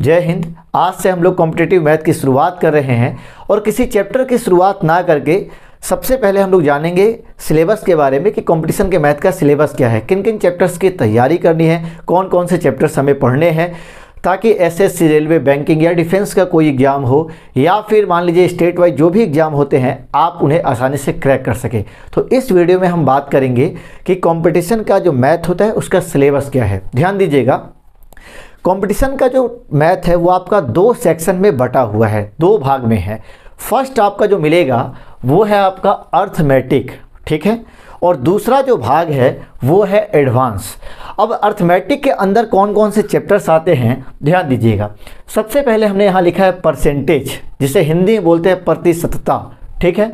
जय हिंद। आज से हम लोग कॉम्पिटिटिव मैथ की शुरुआत कर रहे हैं और किसी चैप्टर की शुरुआत ना करके सबसे पहले हम लोग जानेंगे सिलेबस के बारे में कि कंपटीशन के मैथ का सिलेबस क्या है, किन किन चैप्टर्स की तैयारी करनी है, कौन कौन से चैप्टर्स हमें पढ़ने हैं, ताकि एसएससी, रेलवे, बैंकिंग या डिफेंस का कोई एग्जाम हो या फिर मान लीजिए स्टेट वाइज जो भी एग्जाम होते हैं आप उन्हें आसानी से क्रैक कर सकें। तो इस वीडियो में हम बात करेंगे कि कंपटीशन का जो मैथ होता है उसका सिलेबस क्या है। ध्यान दीजिएगा, कंपटीशन का जो मैथ है वो आपका दो सेक्शन में बटा हुआ है, दो भाग में है। फर्स्ट आपका जो मिलेगा वो है आपका अर्थमेटिक, ठीक है, और दूसरा जो भाग है वो है एडवांस। अब अर्थमेटिक के अंदर कौन कौन से चैप्टर्स आते हैं ध्यान दीजिएगा। सबसे पहले हमने यहाँ लिखा है परसेंटेज, जिसे हिंदी में बोलते हैं प्रतिशतता, ठीक है।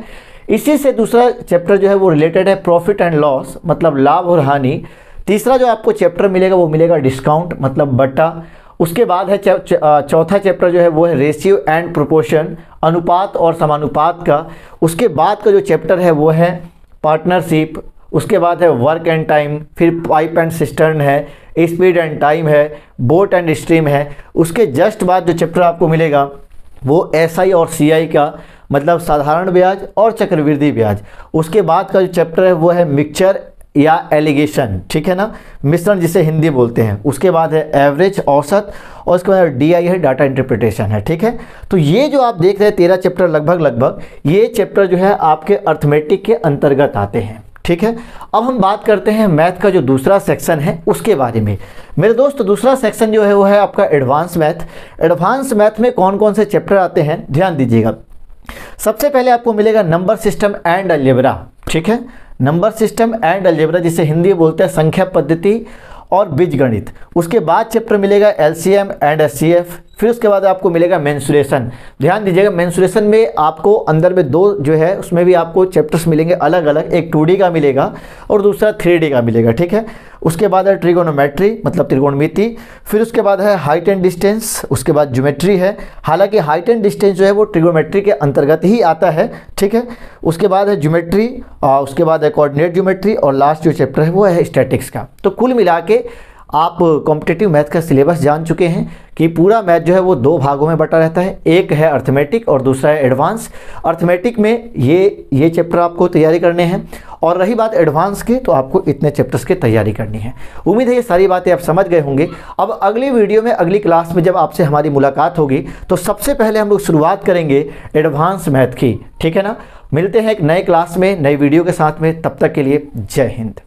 इसी से दूसरा चैप्टर जो है वो रिलेटेड है प्रॉफिट एंड लॉस, मतलब लाभ और हानि। तीसरा जो आपको चैप्टर मिलेगा वो मिलेगा डिस्काउंट, मतलब बट्टा। उसके बाद है चौथा चैप्टर जो है वो है रेशियो एंड प्रोपोर्शन, अनुपात और समानुपात का। उसके बाद का जो चैप्टर है वो है पार्टनरशिप। उसके बाद है वर्क एंड टाइम, फिर पाइप एंड सिस्टर्न है, स्पीड एंड टाइम है, बोट एंड स्ट्रीम है। उसके जस्ट बाद जो चैप्टर आपको मिलेगा वो एसआई और सीआई का, मतलब साधारण ब्याज और चक्रवृद्धि ब्याज। उसके बाद का जो चैप्टर है वो है मिक्सचर या एलिगेशन, ठीक है ना, मिश्रण जिसे हिंदी बोलते हैं। उसके बाद है एवरेज, औसत, और उसके बाद डीआई है, डाटा इंटरप्रिटेशन है, ठीक है। तो ये जो आप देख रहे हैं 13 चैप्टर लगभग ये चैप्टर जो है आपके अर्थमेटिक के अंतर्गत आते हैं, ठीक है। अब हम बात करते हैं मैथ का जो दूसरा सेक्शन है उसके बारे में। मेरे दोस्त, दूसरा सेक्शन जो है वो है आपका एडवांस मैथ। एडवांस मैथ में कौन कौन से चैप्टर आते हैं ध्यान दीजिएगा। सबसे पहले आपको मिलेगा नंबर सिस्टम एंड अलजेब्रा, ठीक है, नंबर सिस्टम एंड अलजेब्रा जिसे हिंदी में बोलते हैं संख्या पद्धति और बीजगणित। उसके बाद चैप्टर मिलेगा एलसीएम एंड एचसीएफ। फिर उसके बाद आपको मिलेगा मेंसुरेशन। ध्यान दीजिएगा, मेंसुरेशन में आपको अंदर में दो जो है उसमें भी आपको चैप्टर्स मिलेंगे अलग अलग, एक 2D का मिलेगा और दूसरा 3D का मिलेगा, ठीक है। उसके बाद है ट्रिगोनोमेट्री, मतलब त्रिकोणमिति। फिर उसके बाद है हाइट एंड डिस्टेंस। उसके बाद ज्योमेट्री है, हालांकि हाइट एंड डिस्टेंस जो है वो ट्रिगोनोमेट्री के अंतर्गत ही आता है, ठीक है। उसके बाद है ज्योमेट्री, उसके बाद है कोऑर्डिनेट ज्योमेट्री, और लास्ट जो चैप्टर है वो है स्टैटिक्स का। तो कुल मिला के आप कॉम्पिटिटिव मैथ का सिलेबस जान चुके हैं कि पूरा मैथ जो है वो दो भागों में बटा रहता है, एक है अर्थमेटिक और दूसरा है एडवांस। अर्थमेटिक में ये चैप्टर आपको तैयारी करने हैं, और रही बात एडवांस की तो आपको इतने चैप्टर्स की तैयारी करनी है। उम्मीद है ये सारी बातें आप समझ गए होंगे। अब अगली वीडियो में, अगली क्लास में जब आपसे हमारी मुलाकात होगी तो सबसे पहले हम लोग शुरुआत करेंगे एडवांस मैथ की, ठीक है ना। मिलते हैं एक नए क्लास में नई वीडियो के साथ में, तब तक के लिए जय हिंद।